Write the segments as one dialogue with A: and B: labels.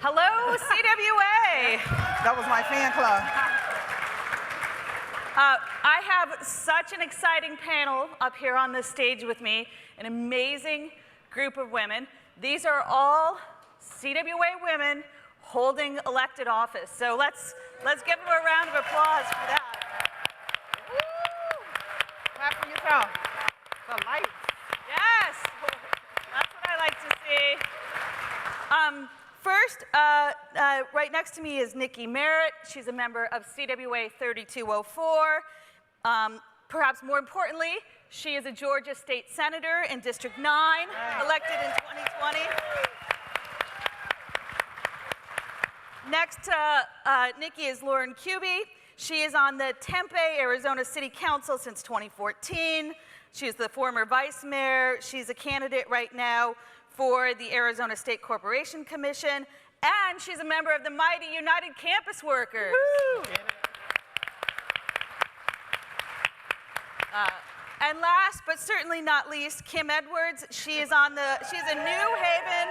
A: Hello, CWA.
B: That was my fan club.
A: I have such an exciting panel up here on this stage with me, an amazing group of women. These are all CWA women holding elected office. So let's give them a round of applause for that.
B: Woo! Clap for yourself. The lights.
A: Yes, that's what I like to see. First, right next to me is Nikki Merritt. She's a member of CWA 3204. Perhaps more importantly, she is a Georgia State Senator in District 9, elected in 2020. Next to Nikki is Lauren Kuby. She is on the Tempe, Arizona City Council since 2014. She's the former vice mayor. She's a candidate right now for the Arizona State Corporation Commission, and she's a member of the mighty United Campus Workers. And last, but certainly not least, Kim Edwards. She's a New Haven,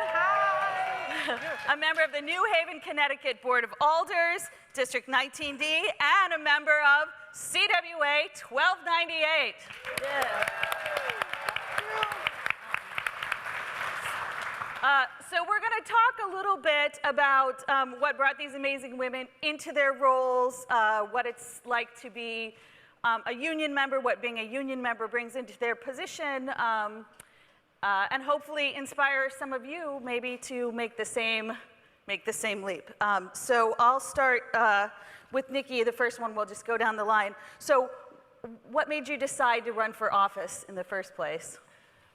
A: a member of the New Haven, Connecticut Board of Alders, District 19D, and a member of CWA 1298. Yeah. So we're going to talk a little bit about what brought these amazing women into their roles, what it's like to be a union member, what being a union member brings into their position, and hopefully inspire some of you maybe to make the same leap. So I'll start with Nikki, the first one. We'll just go down the line. So what made you decide to run for office in the first place?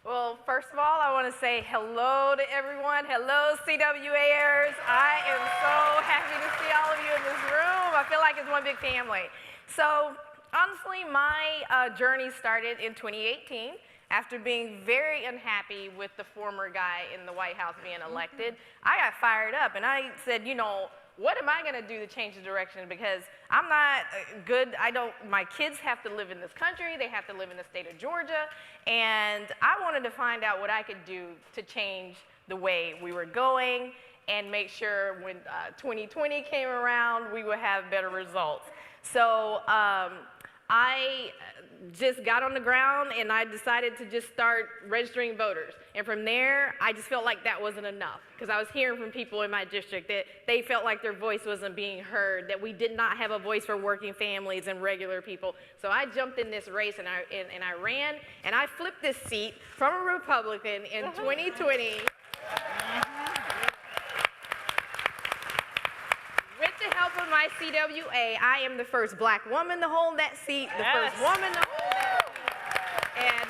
C: Well, first of all, I want to say hello to everyone. Hello, CWAers. I am so happy to see all of you in this room. I feel like it's one big family. So honestly, my journey started in 2018 after being very unhappy with the former guy in the White House being elected. I got fired up and I said, you know, what am I going to do to change the direction? Because I'm not good. My kids have to live in this country. They have to live in the state of Georgia. And I wanted to find out what I could do to change the way we were going and make sure when 2020 came around, we would have better results. So I just got on the ground and I decided to just start registering voters. And from there, I just felt like that wasn't enough because I was hearing from people in my district that they felt like their voice wasn't being heard, that we did not have a voice for working families and regular people. So I jumped in this race and I ran and I flipped this seat from a Republican in 2020. With the help of my CWA, I am the first black woman to hold that seat, the first woman to hold that seat.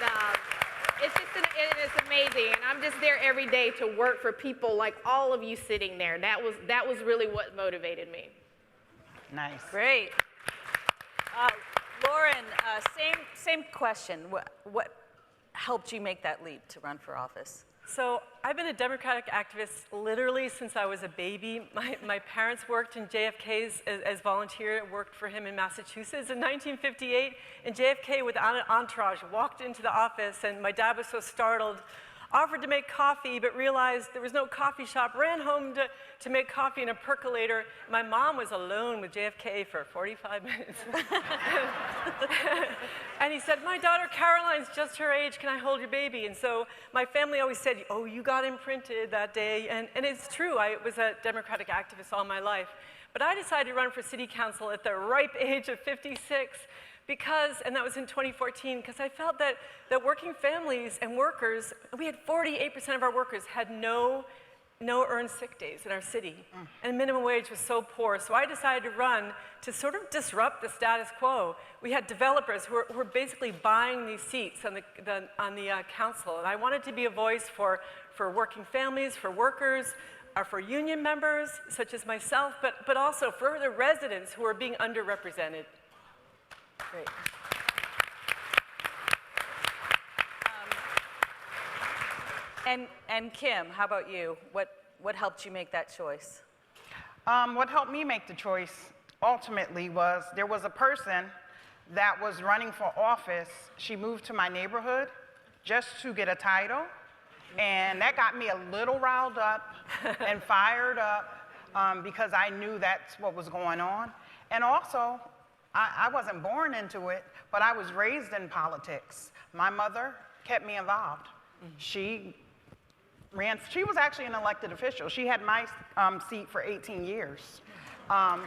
C: And it's amazing. And I'm just there every day to work for people like all of you sitting there. That was really what motivated me.
B: Nice.
A: Great. Lauren, same question. What helped you make that leap to run for office?
D: So I've been a Democratic activist literally since I was a baby. My parents worked in JFK's as volunteer, worked for him in Massachusetts in 1958, and JFK with an entourage walked into the office, and my dad was so startled, offered to make coffee, but realized there was no coffee shop, ran home to make coffee in a percolator. My mom was alone with JFK for 45 minutes. And he said, my daughter Caroline's just her age, can I hold your baby? And so my family always said, oh, you got imprinted that day. And it's true, I was a Democratic activist all my life. But I decided to run for city council at the ripe age of 56 because, and that was in 2014, because I felt that working families and workers, we had 48% of our workers had no earned sick days in our city, and minimum wage was so poor. So I decided to run to sort of disrupt the status quo. We had developers who were basically buying these seats on the council, and I wanted to be a voice for working families, for workers, for union members, such as myself, but also for the residents who are being underrepresented. Great.
A: And Kim, how about you? What helped you make that choice?
B: What helped me make the choice ultimately was there was a person that was running for office. She moved to my neighborhood just to get a title, and that got me a little riled up and fired up. because I knew that's what was going on. And also, I wasn't born into it, but I was raised in politics. My mother kept me involved. She was actually an elected official. She had my seat for 18 years.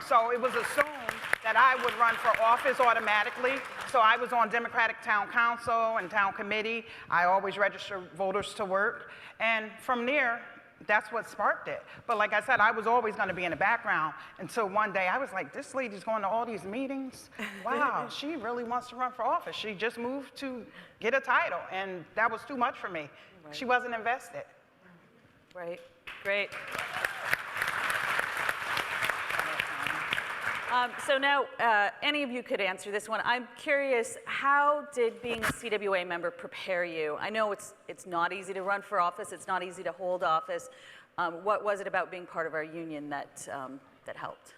B: So it was assumed that I would run for office automatically. So I was on Democratic Town Council and Town Committee. I always registered voters to work. And from there, that's what sparked it. But like I said, I was always going to be in the background until one day I was like, this lady's going to all these meetings. Wow, she really wants to run for office. She just moved to get a title, and that was too much for me. Right. She wasn't invested.
A: Right, great. So now, any of you could answer this one. I'm curious, how did being a CWA member prepare you? I know it's not easy to run for office, it's not easy to hold office. What was it about being part of our union that helped?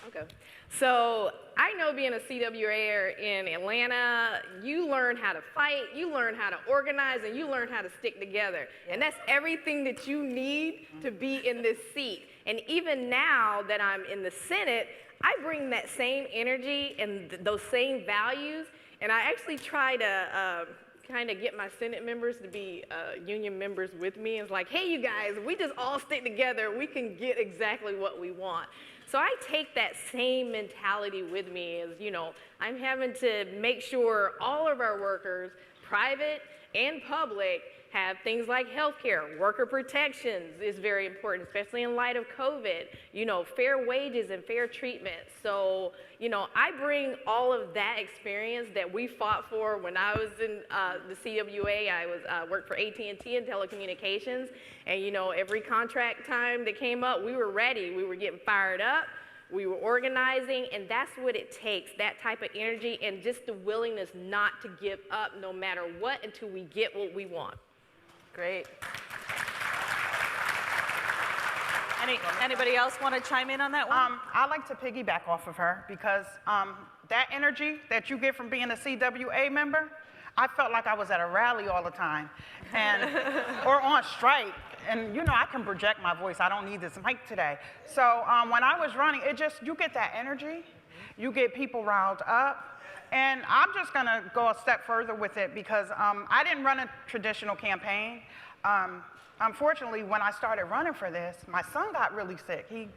C: Okay. So I know being a CWAer in Atlanta, you learn how to fight, you learn how to organize, and you learn how to stick together. And that's everything that you need to be in this seat. And even now that I'm in the Senate, I bring that same energy and those same values, and I actually try to kind of get my Senate members to be union members with me. And it's like, hey, you guys, if we just all stick together, we can get exactly what we want. So I take that same mentality with me as, you know, I'm having to make sure all of our workers, private and public, have things like healthcare, worker protections is very important, especially in light of COVID, you know, fair wages and fair treatment. So, you know, I bring all of that experience that we fought for when I was in the CWA. I worked for AT&T in telecommunications, and, you know, every contract time that came up, we were ready. We were getting fired up. We were organizing, and that's what it takes, that type of energy and just the willingness not to give up no matter what until we get what we want.
A: Great. Anybody else want to chime in on that one?
B: I like to piggyback off of her because that energy that you get from being a CWA member, I felt like I was at a rally all the time, and or on strike. And you know, I can project my voice. I don't need this mic today. So when I was running, you get that energy, you get people riled up. And I'm just going to go a step further with it because I didn't run a traditional campaign. Unfortunately, when I started running for this, my son got really sick. He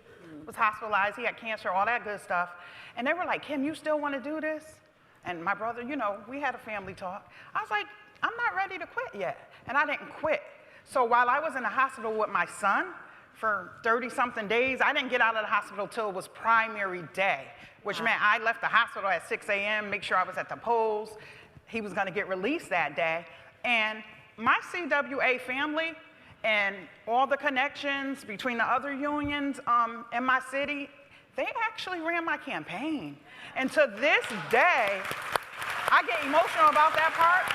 B: was hospitalized, he had cancer, all that good stuff. And they were like, Kim, you still want to do this? And my brother, you know, we had a family talk. I was like, I'm not ready to quit yet. And I didn't quit. So while I was in the hospital with my son for 30-something days, I didn't get out of the hospital till it was primary day, which meant I left the hospital at 6 a.m., make sure I was at the polls. He was going to get released that day. And my CWA family and all the connections between the other unions in my city, they actually ran my campaign. And to this day, I get emotional about that part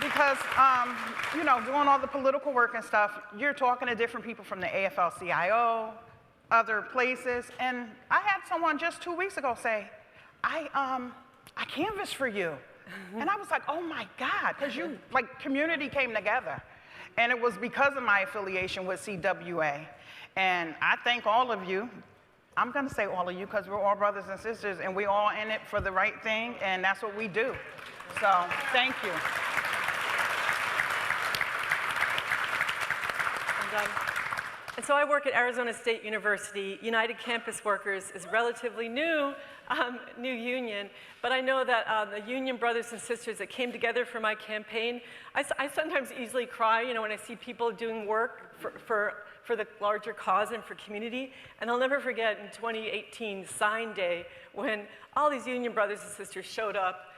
B: because, you know, doing all the political work and stuff, you're talking to different people from the AFL-CIO, other places, and I had someone just 2 weeks ago say, I canvassed for you. And I was like, oh my God, because community came together. And it was because of my affiliation with CWA. And I thank all of you. I'm gonna say all of you because we're all brothers and sisters and we're all in it for the right thing, and that's what we do. So, thank you.
D: And so I work at Arizona State University. United Campus Workers is relatively new union, but I know that the union brothers and sisters that came together for my campaign, I sometimes easily cry, you know, when I see people doing work for the larger cause and for community. And I'll never forget in 2018 Sign Day when all these union brothers and sisters showed up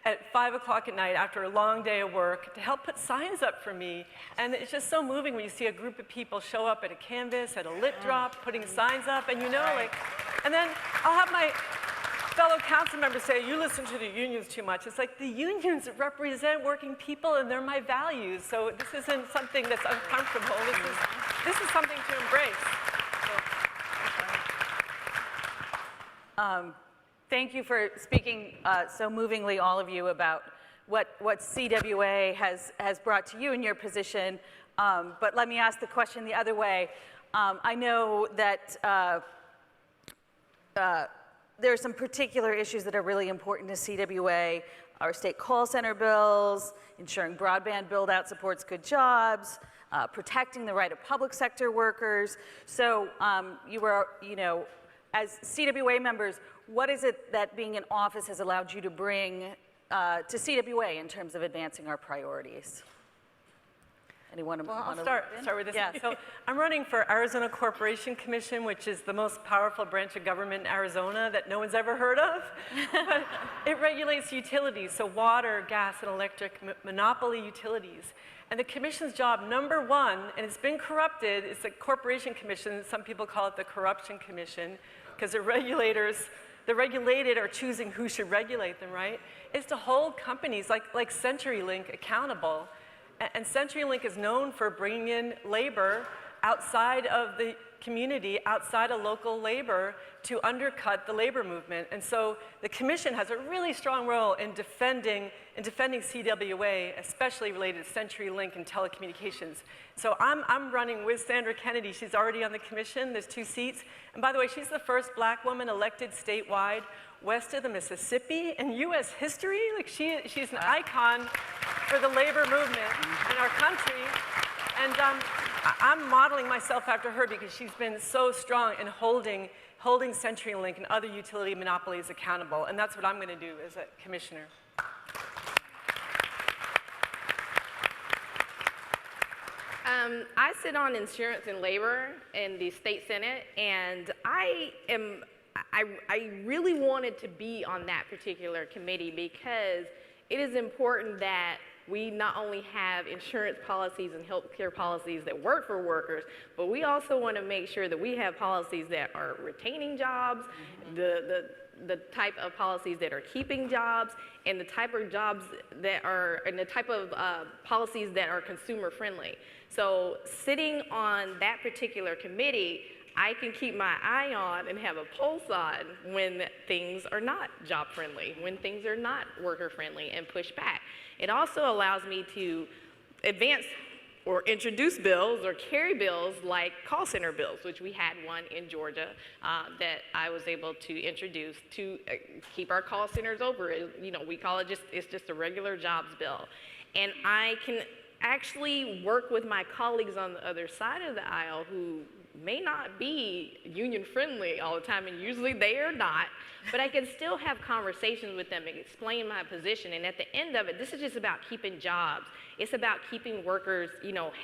D: at 5 o'clock at night after a long day of work to help put signs up for me. And it's just so moving when you see a group of people show up at a canvas, at a lit drop, putting signs up, and you know, like, and then I'll have my fellow council members say, you listen to the unions too much. It's like the unions represent working people and they're my values. So this isn't something that's uncomfortable. This is something to embrace.
A: Thank you for speaking so movingly, all of you, about what CWA has brought to you in your position. But let me ask the question the other way. I know that there are some particular issues that are really important to CWA. Our state call center bills, ensuring broadband build-out supports good jobs, protecting the right of public sector workers. So as CWA members, what is it that being in office has allowed you to bring to CWA in terms of advancing our priorities? Anyone?
D: Well, I'll start with this.
A: Yeah.
D: So I'm running for Arizona Corporation Commission, which is the most powerful branch of government in Arizona that no one's ever heard of. But it regulates utilities, so water, gas, and electric monopoly utilities. And the commission's job, number one, and it's been corrupted, it's the Corporation Commission. Some people call it the Corruption Commission, because the regulated are choosing who should regulate them, right? Is to hold companies like CenturyLink accountable. And CenturyLink is known for bringing in labor outside of the community, outside of local labor, to undercut the labor movement. And so the commission has a really strong role in defending CWA, especially related to CenturyLink and telecommunications. So I'm running with Sandra Kennedy. She's already on the commission. There's 2 seats. And by the way, she's the first black woman elected statewide west of the Mississippi in U.S. history. Like she's an icon for the labor movement in our country. And I'm modeling myself after her because she's been so strong in holding CenturyLink and other utility monopolies accountable. And that's what I'm going to do as a commissioner.
C: I sit on insurance and labor in the state senate, and I really wanted to be on that particular committee because it is important that we not only have insurance policies and healthcare policies that work for workers, but we also want to make sure that we have policies that are retaining jobs, the type of policies that are keeping jobs, and the type of jobs that are, and the type of policies that are consumer friendly. So sitting on that particular committee, I can keep my eye on and have a pulse on when things are not job friendly, when things are not worker friendly, and push back. It also allows me to advance or introduce bills or carry bills like call center bills, which we had one in Georgia that I was able to introduce to keep our call centers open. You know, we call it it's just a regular jobs bill. And I can actually work with my colleagues on the other side of the aisle who may not be union friendly all the time, and usually they are not, but I can still have conversations with them and explain my position. And at the end of it, this is just about keeping jobs. It's about keeping workers,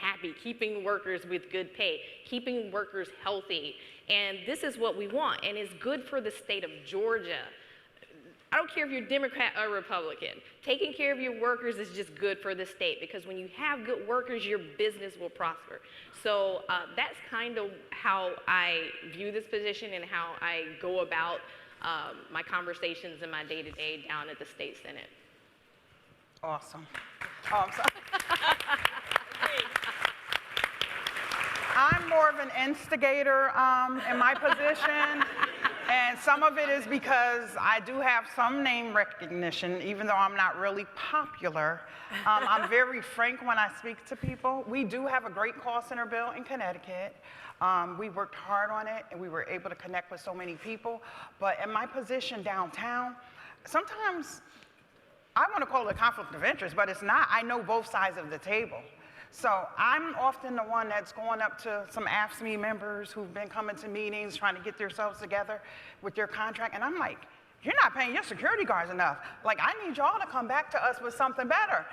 C: happy, keeping workers with good pay, keeping workers healthy. And this is what we want, and it's good for the state of Georgia. I don't care if you're Democrat or Republican. Taking care of your workers is just good for the state, because when you have good workers, your business will prosper. So that's kind of how I view this position and how I go about my conversations and my day-to-day down at the state senate.
B: Awesome. Oh, I'm sorry. I'm more of an instigator in my position. And some of it is because I do have some name recognition, even though I'm not really popular. I'm very frank when I speak to people. We do have a great call center bill in Connecticut. We worked hard on it, and we were able to connect with so many people. But in my position downtown, sometimes I want to call it a conflict of interest, but it's not. I know both sides of the table. So I'm often the one that's going up to some AFSCME members who've been coming to meetings trying to get themselves together with their contract, and I'm like, you're not paying your security guards enough. Like, I need y'all to come back to us with something better.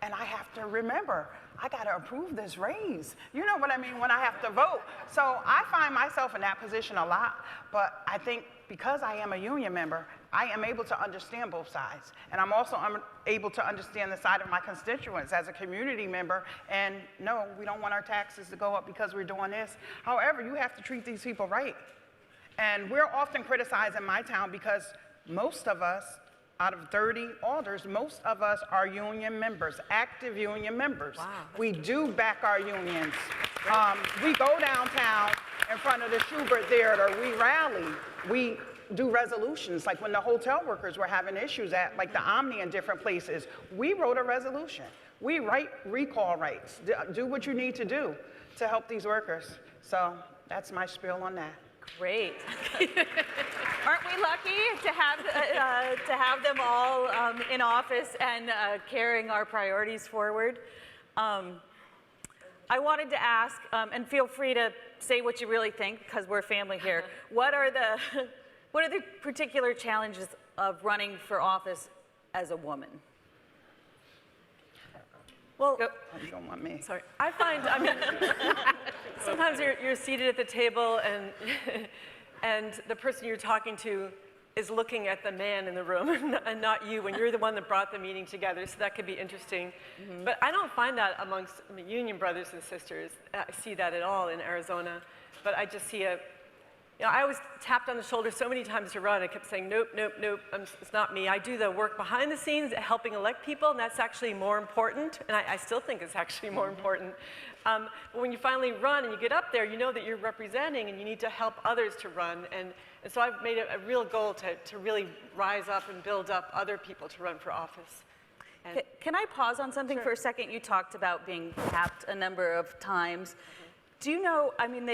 B: And I have to remember, I got to approve this raise. You know what I mean, when I have to vote. So I find myself in that position a lot, but I think because I am a union member, I am able to understand both sides. And I'm also able to understand the side of my constituents as a community member. And no, we don't want our taxes to go up because we're doing this. However, you have to treat these people right. And we're often criticized in my town because most of us, out of 30 alders, most of us are union members, active union members.
A: Wow.
B: We do back our unions. We go downtown in front of the Schubert Theater, we rally. do resolutions. Like when the hotel workers were having issues at like the Omni and different places, we wrote a resolution. We write recall rights. Do what you need to do to help these workers. So that's my spiel on that.
A: Great. Aren't we lucky to have them all in office and carrying our priorities forward? I wanted to ask, and feel free to say what you really think, because we're family here. What are the particular challenges of running for office as a woman?
D: Well,
B: You don't want me.
D: sorry. I find, I mean, sometimes you're seated at the table and the person you're talking to is looking at the man in the room and not you, when you're the one that brought the meeting together, so that could be interesting. But I don't find that amongst union brothers and sisters. I see that at all in Arizona, but I just see I was tapped on the shoulder so many times to run. I kept saying, nope, nope, nope, it's not me. I do the work behind the scenes, helping elect people, and that's actually more important, and I still think it's actually more important. But when you finally run and you get up there, you know that you're representing and you need to help others to run. And so I've made it a real goal to really rise up and build up other people to run for office. And
A: Can I pause on something for a second? You talked about being tapped a number of times. Do you know, I mean,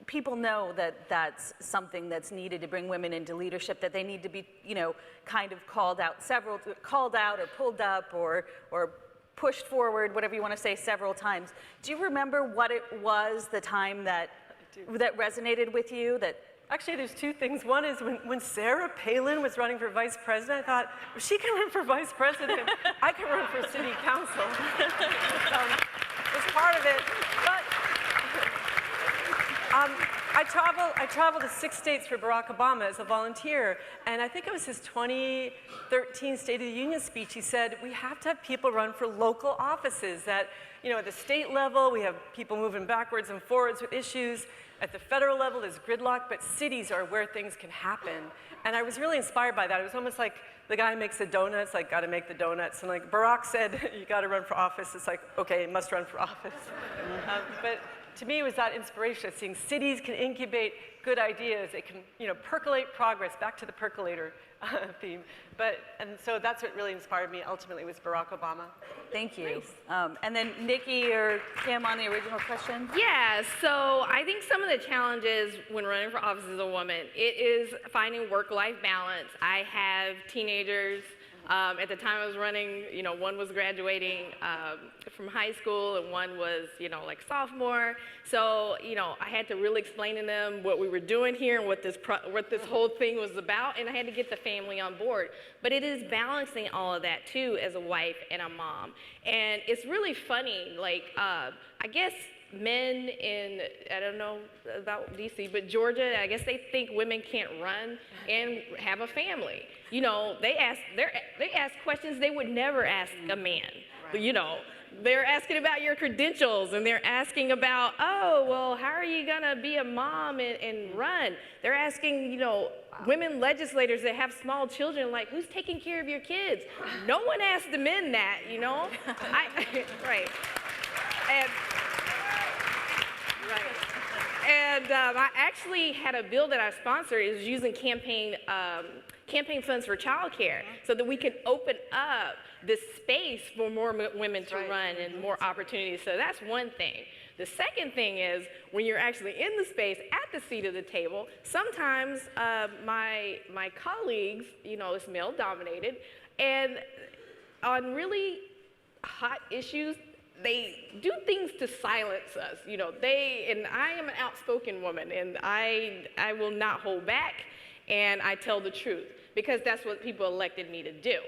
A: people know that that's something that's needed to bring women into leadership, that they need to be, kind of called out or pulled up or pushed forward, whatever you want to say, several times. Do you remember what it was, the time that resonated with you?
D: actually, there's two things. One is when Sarah Palin was running for vice president, I thought, if she can run for vice president, I can run for city council. Was part of it. But I traveled to 6 states for Barack Obama as a volunteer, and I think it was his 2013 State of the Union speech. He said, we have to have people run for local offices, that, at the state level, we have people moving backwards and forwards with issues. At the federal level, there's gridlock, but cities are where things can happen. And I was really inspired by that. It was almost like the guy who makes the donuts, like, got to make the donuts. And like Barack said, you got to run for office. It's like, okay, must run for office. But to me, it was that inspiration of seeing cities can incubate good ideas. It can, percolate progress, back to the percolator theme. And so that's what really inspired me ultimately, was Barack Obama.
A: Thank you. And then Nikki or Kim on the original question?
C: Yeah, so I think some of the challenges when running for office as a woman, it is finding work-life balance. I have teenagers. At the time I was running, one was graduating from high school and one was, like sophomore. So, I had to really explain to them what we were doing here and what this whole thing was about, and I had to get the family on board. But it is balancing all of that too as a wife and a mom. And it's really funny, like, I guess men in, I don't know about DC, but Georgia, I guess they think women can't run and have a family. They ask questions they would never ask a man. Right. They're asking about your credentials, and they're asking about, oh, well, how are you gonna be a mom and run? They're asking, women legislators that have small children, like, who's taking care of your kids? No one asked the men that, right. And I actually had a bill that I sponsored. It was using campaign funds for childcare, so that we can open up this space for more women to run and more opportunities. So that's one thing. The second thing is, when you're actually in the space at the seat of the table, sometimes my colleagues, it's male dominated, and on really hot issues, they do things to silence us. And I am an outspoken woman, and I will not hold back, and I tell the truth, because that's what people elected me to do.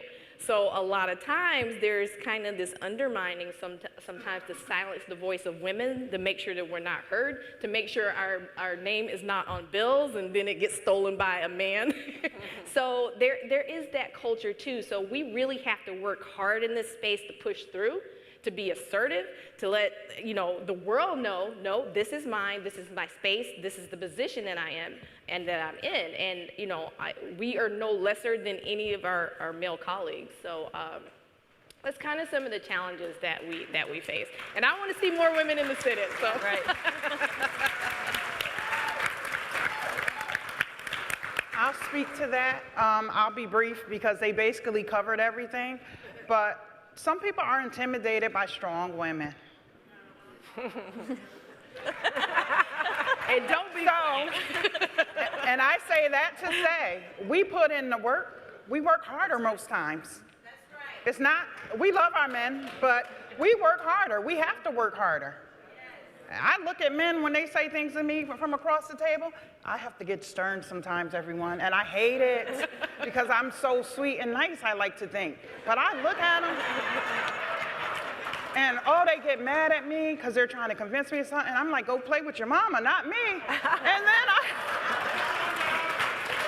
C: So a lot of times there's kind of this undermining sometimes to silence the voice of women, to make sure that we're not heard, to make sure our name is not on bills and then it gets stolen by a man. So there is that culture too. So we really have to work hard in this space to push through, to be assertive, to let the world know, no, this is mine, this is my space, this is the position that I am and that I'm in. And we are no lesser than any of our male colleagues. So that's kind of some of the challenges that we face. And I want to see more women in the Senate. So.
A: Right.
B: speak to that. I'll be brief because they basically covered everything. But some people are intimidated by strong women.
C: And don't be
B: And I say that to say, we put in the work. We work harder most times. That's right. It's not, we love our men, but we work harder. We have to work harder. I look at men when they say things to me from across the table, I have to get stern sometimes, everyone, and I hate it because I'm so sweet and nice, I like to think. But I look at them, and oh, they get mad at me because they're trying to convince me of something, and I'm like, go play with your mama, not me.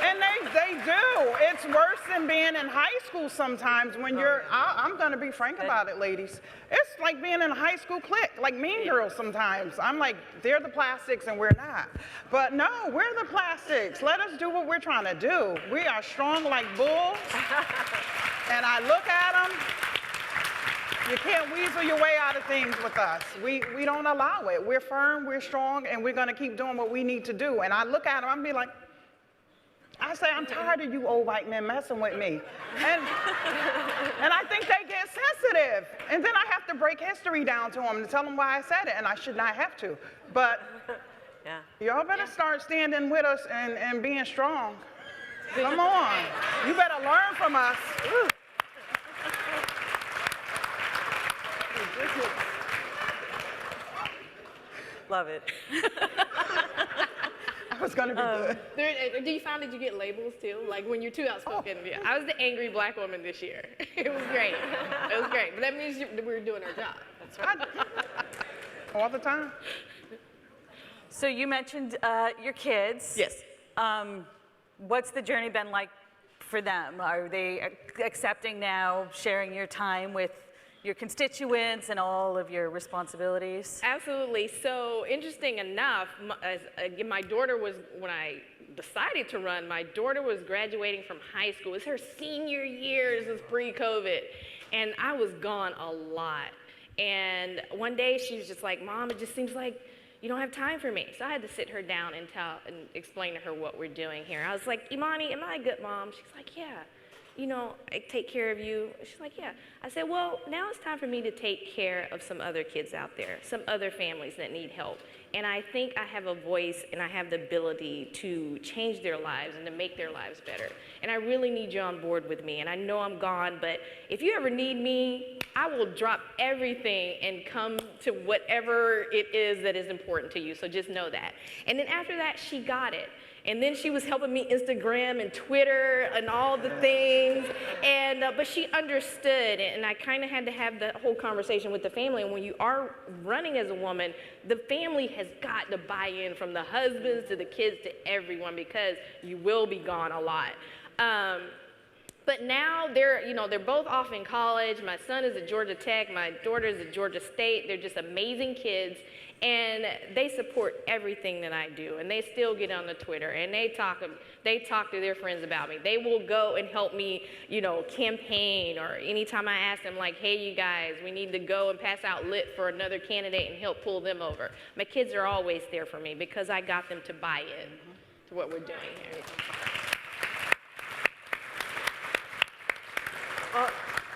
B: And they do. It's worse than being in high school sometimes when I'm gonna be frank about it, ladies. It's like being in a high school clique, like Mean Girls sometimes. I'm like, they're the plastics and we're not. But no, we're the plastics. Let us do what we're trying to do. We are strong like bulls. And I look at them. You can't weasel your way out of things with us. We don't allow it. We're firm, we're strong, and we're gonna keep doing what we need to do. And I look at them, I'm be like, I say, I'm tired of you old white men messing with me. And I think they get sensitive. And then I have to break history down to them and tell them why I said it, and I should not have to. But y'all better start standing with us and being strong. Come on. You better learn from us. Ooh.
D: Love it.
B: I was gonna be good.
C: Do you find that you get labels too? Like when you're too outspoken? Yeah. I was the angry black woman this year. It was great. It was great. But that means we're doing our job.
D: That's right.
B: All the time.
A: So you mentioned your kids.
C: Yes.
A: What's the journey been like for them? Are they accepting now, sharing your time with your constituents and all of your responsibilities?
C: Absolutely. So interesting enough, my daughter was, when I decided to run, my daughter was graduating from high school. It was her senior year, this was pre-COVID, and I was gone a lot. And one day she was just like, Mom, it just seems like you don't have time for me. So I had to sit her down and explain to her what we're doing here. I was like, Imani, am I a good mom? She's like, yeah. You know, I take care of you. She's like, yeah. I said, well, now it's time for me to take care of some other kids out there, some other families that need help. And I think I have a voice and I have the ability to change their lives and to make their lives better. And I really need you on board with me. And I know I'm gone, but if you ever need me, I will drop everything and come to whatever it is that is important to you. So just know that. And then after that, she got it. And then she was helping me Instagram and Twitter and all the things, and but she understood, and I kind of had to have the whole conversation with the family. And when you are running as a woman, the family has got to buy in, from the husbands to the kids to everyone, because you will be gone a lot. But now they're both off in college. My son is at Georgia Tech. My daughter is at Georgia State. They're just amazing kids. And they support everything that I do. And they still get on the Twitter and they talk to their friends about me. They will go and help me, campaign, or anytime I ask them, like, hey, you guys, we need to go and pass out lit for another candidate and help pull them over. My kids are always there for me because I got them to buy in to what we're doing here.
D: Well,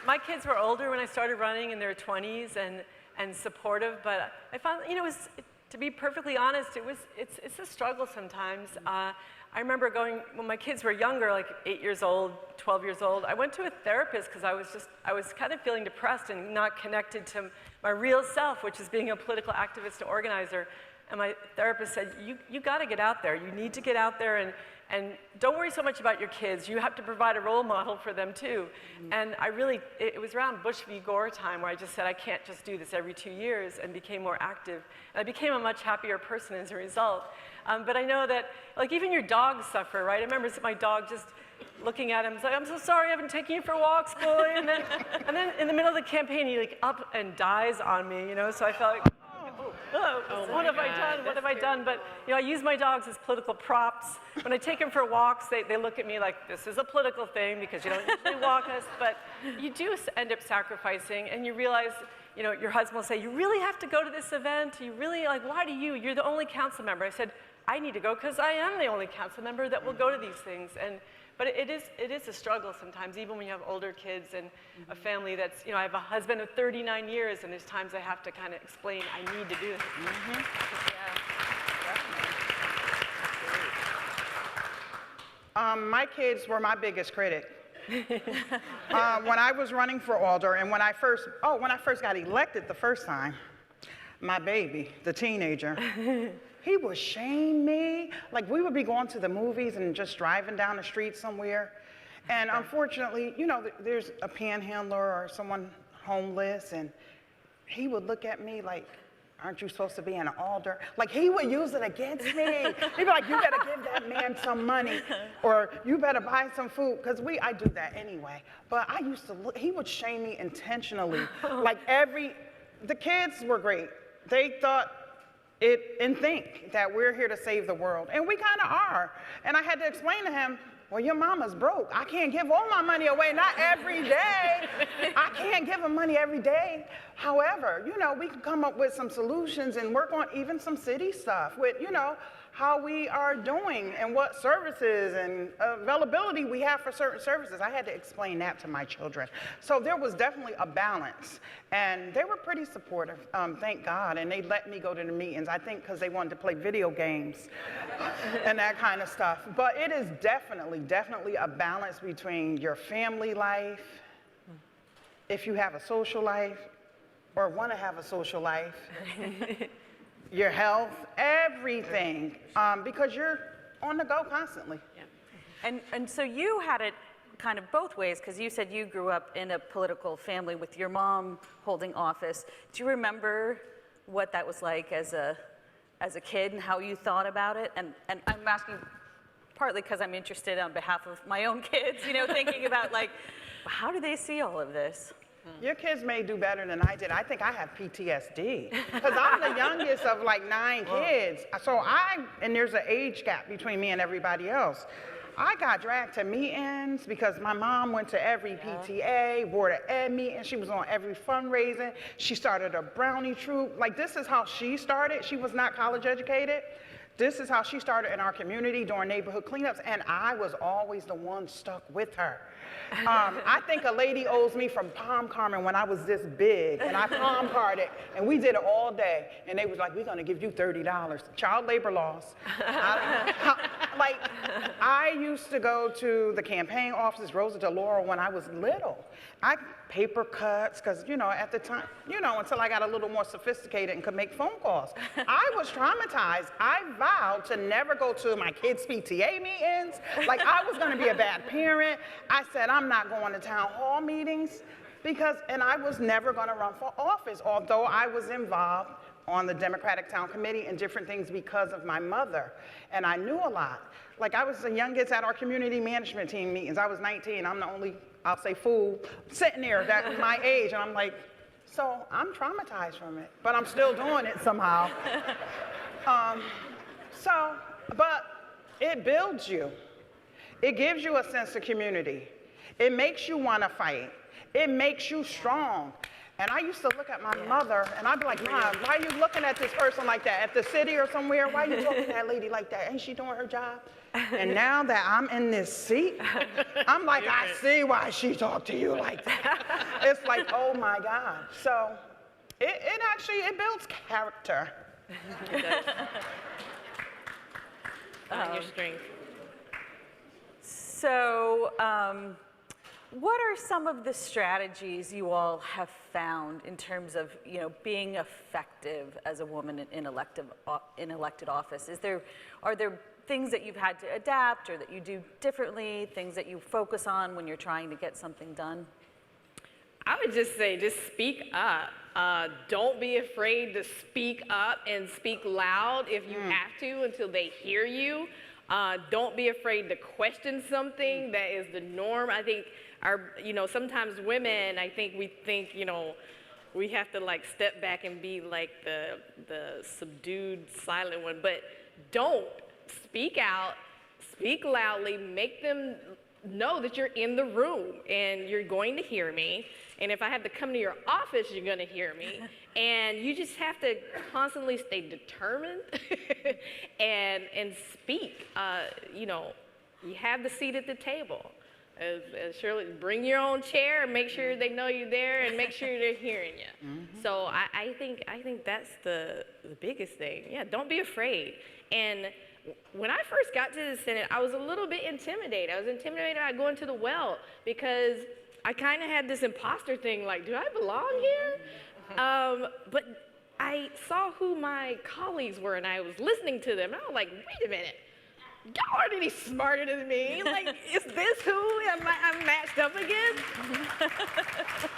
D: my kids were older when I started running, in their 20s, and supportive, but I found, to be perfectly honest, it's a struggle sometimes. I remember going, when my kids were younger, like 8 years old, 12 years old, I went to a therapist because I was kind of feeling depressed and not connected to my real self, which is being a political activist and organizer. And my therapist said, you gotta get out there. You need to get out there and don't worry so much about your kids. You have to provide a role model for them too. And it was around Bush v. Gore time where I just said, I can't just do this every 2 years, and became more active. And I became a much happier person as a result. But I know that, like, even your dogs suffer, right? I remember my dog just looking at him, like, I'm so sorry I haven't taken you for walks, boy. And then in the middle of the campaign, he up and dies on me, so I felt like, what have I done? What have I done? But I use my dogs as political props. When I take them for walks, they look at me like, this is a political thing because you don't usually walk us. But you do end up sacrificing, and you realize you know, your husband will say, you really have to go to this event? You really, like, why do you? You're the only council member. I said, I need to go because I am the only council member that will go to these things. But it is a struggle sometimes, even when you have older kids and a family that's, you know, I have a husband of 39 years, and there's times I have to kind of explain, I need to do this.
B: My kids were my biggest critic. When I was running for alder, and when I first got elected the first time, my baby, the teenager, he would shame me. Like, we would be going to the movies and just driving down the street somewhere. And unfortunately, you know, there's a panhandler or someone homeless, and he would look at me like, aren't you supposed to be an alder? Like, he would use it against me. He'd be like, you better give that man some money, or you better buy some food, because I do that anyway. But I used to look, he would shame me intentionally. Like, the kids were great. They thought it and think that we're here to save the world, and we kind of are. And I had to explain to him, well, your mama's broke. I can't give all my money away, not every day. I can't give him money every day. However, you know, we can come up with some solutions and work on even some city stuff with, you know, how we are doing and what services and availability we have for certain services. I had to explain that to my children. So there was definitely a balance, and they were pretty supportive, thank God, and they let me go to the meetings, I think because they wanted to play video games and that kind of stuff. But it is definitely a balance between your family life, if you have a social life or want to have a social life, your health, everything, because you're on the go constantly.
A: Yeah. And so you had it kind of both ways, because you said you grew up in a political family with your mom holding office. Do you remember what that was like as a kid and how you thought about it? And I'm asking partly because I'm interested on behalf of my own kids, you know, thinking about, like, how do they see all of this?
B: Your kids may do better than I did. I think I have PTSD because I'm the youngest of like 9 kids. So and there's an age gap between me and everybody else. I got dragged to meetings because my mom went to every PTA, Board of Ed meeting. She was on every fundraising. She started a brownie troop. Like, this is how she started. She was not college educated. This is how she started in our community doing neighborhood cleanups, and I was always the one stuck with her. I think a lady owes me from Palm Carmen when I was this big, and I palm carded, and we did it all day, and they was like, we're gonna give you $30. Child labor laws. I used to go to the campaign offices, Rosa DeLauro, when I was little. I paper cuts, because, you know, at the time, you know, until I got a little more sophisticated and could make phone calls. I was traumatized. I vowed to never go to my kids' PTA meetings. Like, I was gonna be a bad parent. I said, I'm not going to town hall meetings, and I was never gonna run for office, although I was involved on the Democratic Town Committee and different things because of my mother, and I knew a lot. Like, I was the youngest at our community management team meetings. I was 19, I'm the only, I'll say, fool sitting there that was my age, and I'm like, so I'm traumatized from it, but I'm still doing it somehow. But it builds you. It gives you a sense of community. It makes you want to fight. It makes you strong. And I used to look at my mother, and I'd be like, Mom, why are you looking at this person like that? At the city or somewhere, why are you talking to that lady like that? Ain't she doing her job? And now that I'm in this seat, I'm like, I see why she talked to you like that. It's like, oh my God. So it actually builds character.
C: It does. Your strength.
A: So, what are some of the strategies you all have found in terms of, you know, being effective as a woman in elected office? Are there things that you've had to adapt or that you do differently, things that you focus on when you're trying to get something done?
C: I would just say, just speak up. Don't be afraid to speak up and speak loud if you have to until they hear you. Don't be afraid to question something that is the norm. I think sometimes women, I think we think, we have to like step back and be like the subdued, silent one, but don't. Speak out, speak loudly, make them know that you're in the room and you're going to hear me. And if I have to come to your office, you're going to hear me. And you just have to constantly stay determined and speak. You know, you have the seat at the table. As Shirley, bring your own chair and make sure they know you're there and make sure they're hearing you. Mm-hmm. So I think that's the biggest thing. Yeah, don't be afraid. And when I first got to the Senate, I was a little bit intimidated. I was intimidated about going to the well because I kind of had this imposter thing, like, do I belong here? But I saw who my colleagues were, and I was listening to them, and I was like, wait a minute. Y'all aren't any smarter than me. Like, is this who I'm matched up against?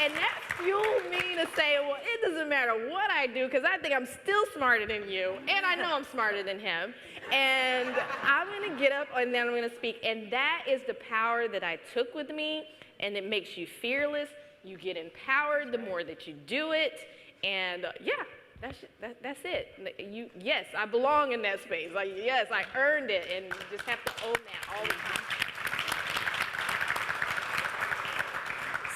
C: And that fueled me to say, well, it doesn't matter what I do, because I think I'm still smarter than you, and I know I'm smarter than him. And I'm going to get up, and then I'm going to speak. And that is the power that I took with me, and it makes you fearless. You get empowered the more that you do it. And, yeah. That's it. Yes, I belong in that space. Like, yes, I earned it, and you just have to own that all the time.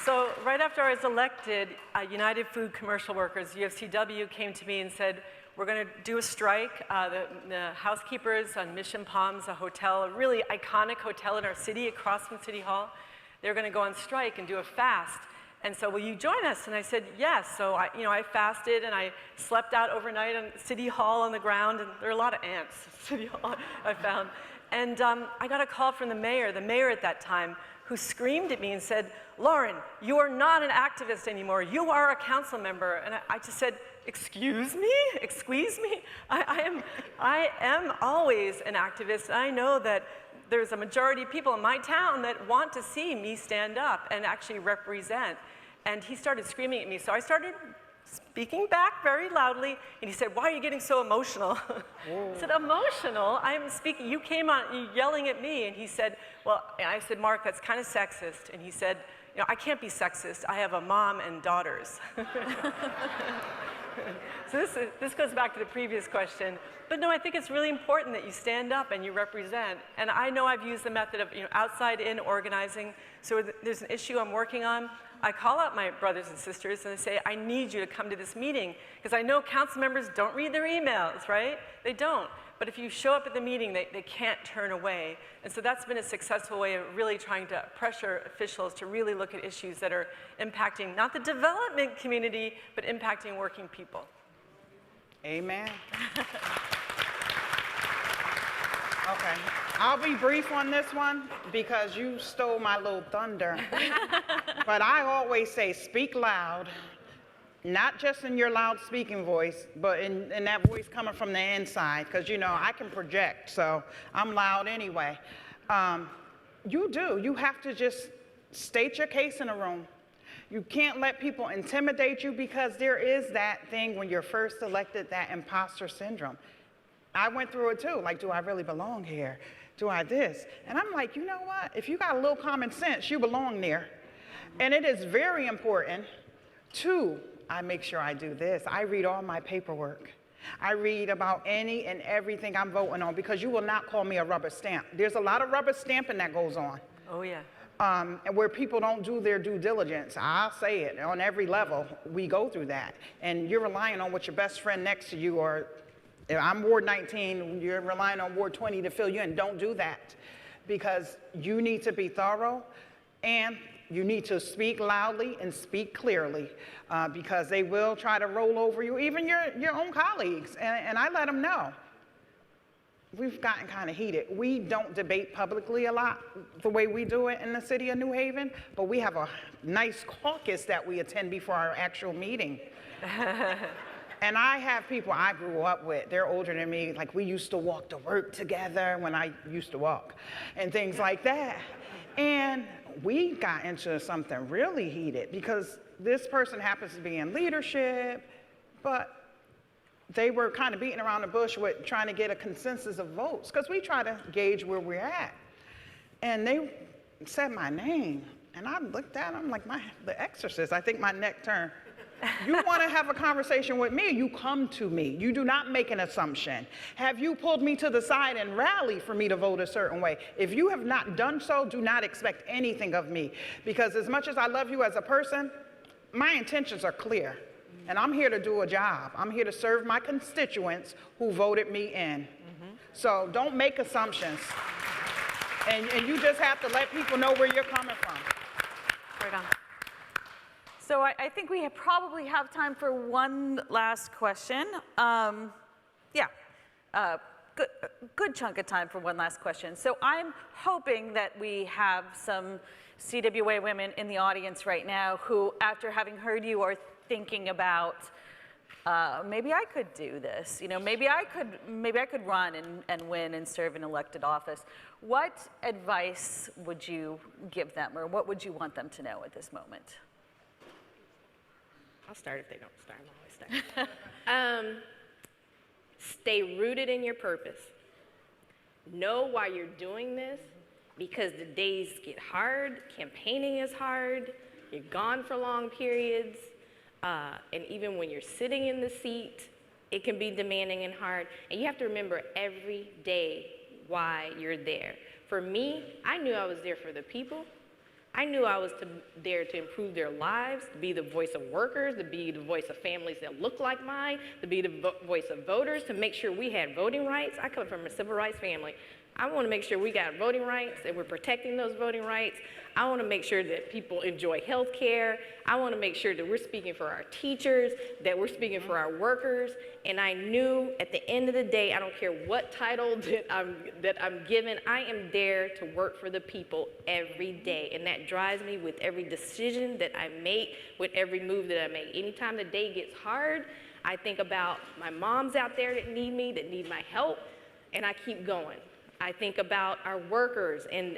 D: So right after I was elected, United Food Commercial Workers, UFCW, came to me and said, we're going to do a strike. The housekeepers on Mission Palms, a hotel, a really iconic hotel in our city across from City Hall, they're going to go on strike and do a fast. And so, will you join us? And I said, yes. So, I fasted and I slept out overnight on City Hall on the ground. And there are a lot of ants at City Hall, I found. And I got a call from the mayor at that time, who screamed at me and said, Lauren, you are not an activist anymore. You are a council member. And I just said, excuse me? Excuse me? I am always an activist. I know that there's a majority of people in my town that want to see me stand up and actually represent. And he started screaming at me, so I started speaking back very loudly, and he said, why are you getting so emotional? I said, emotional? I'm speaking, you came on, you yelling at me, and he said, well, I said, Mark, that's kind of sexist. And he said, I can't be sexist, I have a mom and daughters. So this goes back to the previous question. But no, I think it's really important that you stand up and you represent. And I know I've used the method of outside-in organizing. So there's an issue I'm working on. I call out my brothers and sisters and I say, I need you to come to this meeting. Because I know council members don't read their emails, right? They don't. But if you show up at the meeting, they can't turn away. And so that's been a successful way of really trying to pressure officials to really look at issues that are impacting not the development community, but impacting working people.
B: Amen. Okay, I'll be brief on this one because you stole my little thunder. But I always say, speak loud, not just in your loud speaking voice, but in that voice coming from the inside, because I can project, so I'm loud anyway. You have to just state your case in a room. You can't let people intimidate you, because there is that thing when you're first elected, that imposter syndrome. I went through it too, like, do I really belong here? Do I this? And I'm like, you know what? If you got a little common sense, you belong there. And it is very important to, I make sure I do this. I read all my paperwork. I read about any and everything I'm voting on, because you will not call me a rubber stamp. There's a lot of rubber stamping that goes on.
D: Oh, yeah.
B: And where people don't do their due diligence. I'll say it, on every level, we go through that. And you're relying on what your best friend next to you, or if I'm Ward 19, you're relying on Ward 20 to fill you in. Don't do that, because you need to be thorough, and you need to speak loudly and speak clearly, because they will try to roll over you, even your own colleagues. And I let them know. We've gotten kind of heated. We don't debate publicly a lot the way we do it in the city of New Haven, but we have a nice caucus that we attend before our actual meeting. And I have people I grew up with. They're older than me. Like, we used to walk to work together when I used to walk and things like that. And we got into something really heated because this person happens to be in leadership, but they were kind of beating around the bush with trying to get a consensus of votes, because we try to gauge where we're at. And they said my name, and I looked at them like The Exorcist. I think my neck turned. You want to have a conversation with me, you come to me. You do not make an assumption. Have you pulled me to the side and rallied for me to vote a certain way? If you have not done so, do not expect anything of me. Because as much as I love you as a person, my intentions are clear. And I'm here to do a job. I'm here to serve my constituents who voted me in. So don't make assumptions. And you just have to let people know where you're coming from.
A: Right on. So I think we probably have time for one last question. Good chunk of time for one last question. So I'm hoping that we have some CWA women in the audience right now who, after having heard you, are thinking about, maybe I could do this. You know, maybe I could run and win and serve in elected office. What advice would you give them, or what would you want them to know at this moment?
C: I'll start if they don't start. I'll always start. Stay rooted in your purpose. Know why you're doing this, because the days get hard, campaigning is hard, you're gone for long periods, and even when you're sitting in the seat, it can be demanding and hard. And you have to remember every day why you're there. For me, I knew I was there for the people. I knew I was there to improve their lives, to be the voice of workers, to be the voice of families that look like mine, to be the voice of voters, to make sure we had voting rights. I come from a civil rights family. I want to make sure we got voting rights, and we're protecting those voting rights. I want to make sure that people enjoy health care. I want to make sure that we're speaking for our teachers, that we're speaking for our workers. And I knew at the end of the day, I don't care what title that I'm given, I am there to work for the people every day. And that drives me with every decision that I make, with every move that I make. Anytime the day gets hard, I think about my moms out there that need me, that need my help, and I keep going. I think about our workers and,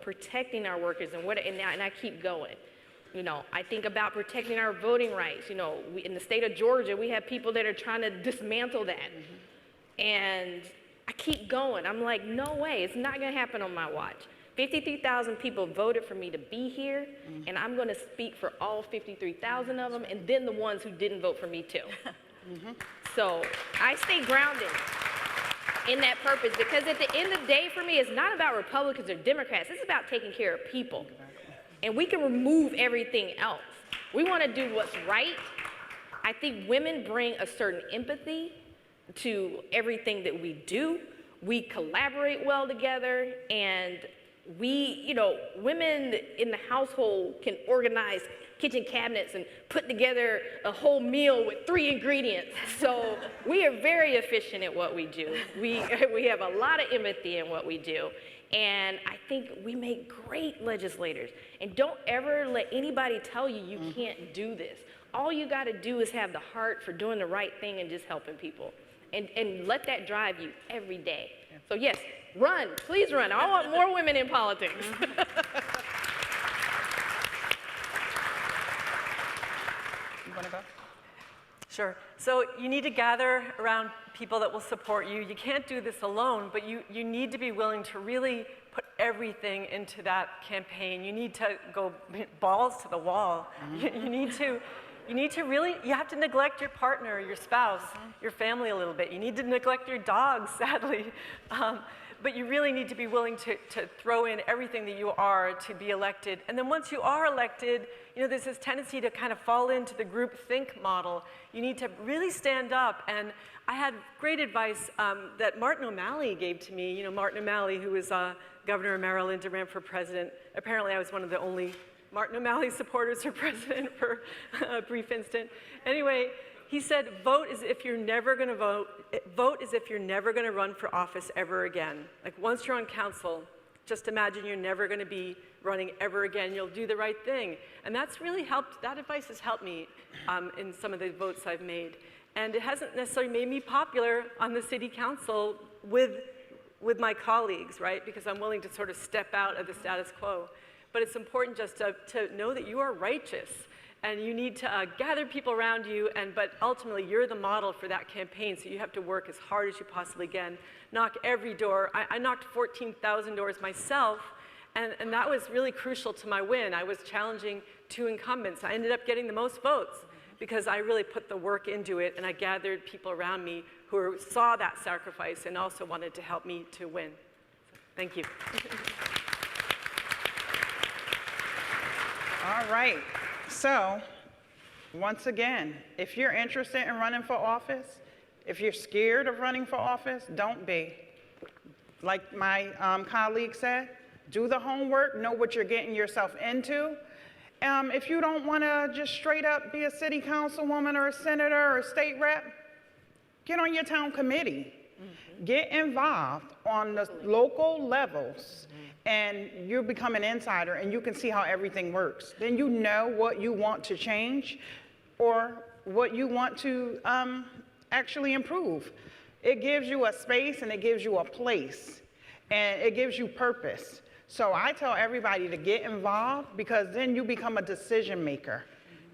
C: protecting our workers and I keep going. I think about protecting our voting rights. In the state of Georgia, we have people that are trying to dismantle that. And I keep going. I'm like, no way, it's not gonna happen on my watch. 53,000 people voted for me to be here, and I'm gonna speak for all 53,000 of them, and then the ones who didn't vote for me too. So I stay grounded in that purpose, because at the end of the day for me, it's not about Republicans or Democrats, it's about taking care of people. And we can remove everything else. We want to do what's right. I think women bring a certain empathy to everything that we do. We collaborate well together, and women in the household can organize kitchen cabinets and put together a whole meal with 3 ingredients. So we are very efficient at what we do. We have a lot of empathy in what we do. And I think we make great legislators. And don't ever let anybody tell you you can't do this. All you got to do is have the heart for doing the right thing and just helping people. And let that drive you every day. So yes, run, please run. I want more women in politics.
B: You want to go?
D: Sure. So you need to gather around people that will support you. You can't do this alone, but you need to be willing to really put everything into that campaign. You need to go balls to the wall. You need to really, you have to neglect your partner, your spouse, your family a little bit. You need to neglect your dogs, sadly. But you really need to be willing to throw in everything that you are to be elected. And then once you are elected, there's this tendency to kind of fall into the group think model. You need to really stand up. And I had great advice that Martin O'Malley gave to me. Martin O'Malley, who was governor of Maryland and ran for president. Apparently, I was one of the only Martin O'Malley supporters for president for a brief instant. Anyway, he said, vote as if you're never going to vote. Vote as if you're never going to run for office ever again. Like once you're on council, just imagine you're never going to be running ever again. You'll do the right thing. And that's really helped, that advice has helped me in some of the votes I've made. And it hasn't necessarily made me popular on the city council with my colleagues, right? Because I'm willing to sort of step out of the status quo. But it's important just to know that you are righteous. And you need to gather people around you, but ultimately you're the model for that campaign, so you have to work as hard as you possibly can. Knock every door. I knocked 14,000 doors myself, And that was really crucial to my win. I was challenging 2 incumbents. I ended up getting the most votes because I really put the work into it, and I gathered people around me who saw that sacrifice and also wanted to help me to win. Thank you.
B: All right. So, once again, if you're interested in running for office, if you're scared of running for office, don't be. Like my colleague said, do the homework, know what you're getting yourself into. If you don't want to just straight up be a city councilwoman or a senator or a state rep, get on your town committee. Get involved on the local levels, and you become an insider, and you can see how everything works. Then you know what you want to change or what you want to actually improve. It gives you a space, and it gives you a place, and it gives you purpose. So I tell everybody to get involved, because then you become a decision maker.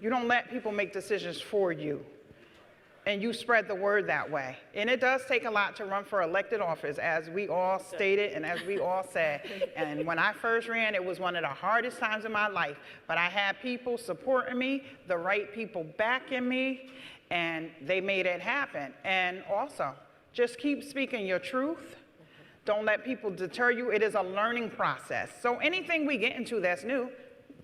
B: You don't let people make decisions for you, and you spread the word that way. And it does take a lot to run for elected office, as we all stated and as we all said. And when I first ran, it was one of the hardest times in my life. But I had people supporting me, the right people backing me, and they made it happen. And also, just keep speaking your truth. Don't let people deter you. It is a learning process. So anything we get into that's new,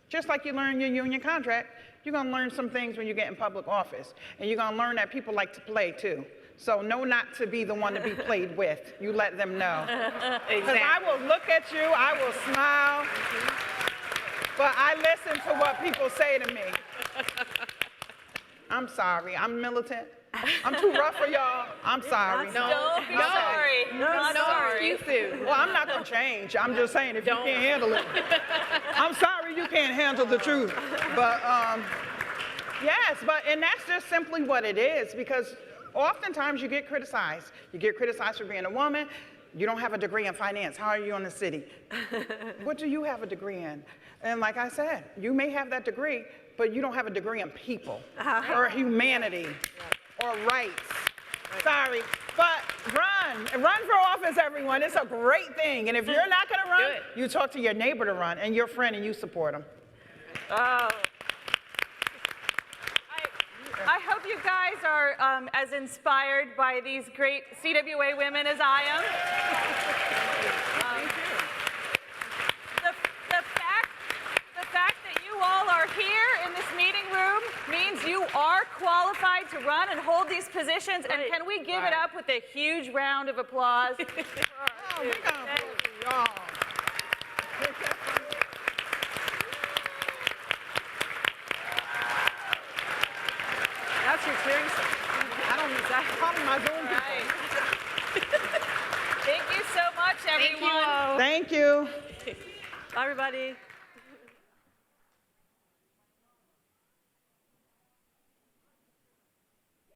B: just like you learn your union contract, you're going to learn some things when you get in public office. And you're going to learn that people like to play too. So know not to be the one to be played with. You let them know. Because I will look at you, I will smile, but I listen to what people say to me. I'm sorry, I'm militant. I'm too rough for y'all. I'm sorry.
A: Don't be sorry.
C: No excuses.
B: Well, I'm not going to change. I'm just saying, if you can't handle it. I'm sorry you can't handle the truth. But, yes, and that's just simply what it is, because oftentimes you get criticized. You get criticized for being a woman. You don't have a degree in finance. How are you in the city? What do you have a degree in? And like I said, you may have that degree, but you don't have a degree in people or humanity or rights. Sorry, but run for office, everyone. It's a great thing. And if you're not going to run, you talk to your neighbor to run and your friend, and you support them.
A: Oh. I hope you guys are as inspired by these great CWA women as I am. The fact that you all are here in this meeting room means you are qualified to run and hold these positions. And can we give it up with a huge round of applause?
B: Oh, we got applause for y'all.
D: That's your clearing system.
B: I don't need that. Probably my Zoom people.
A: Thank you so much, everyone.
B: Thank you.
D: Bye, everybody.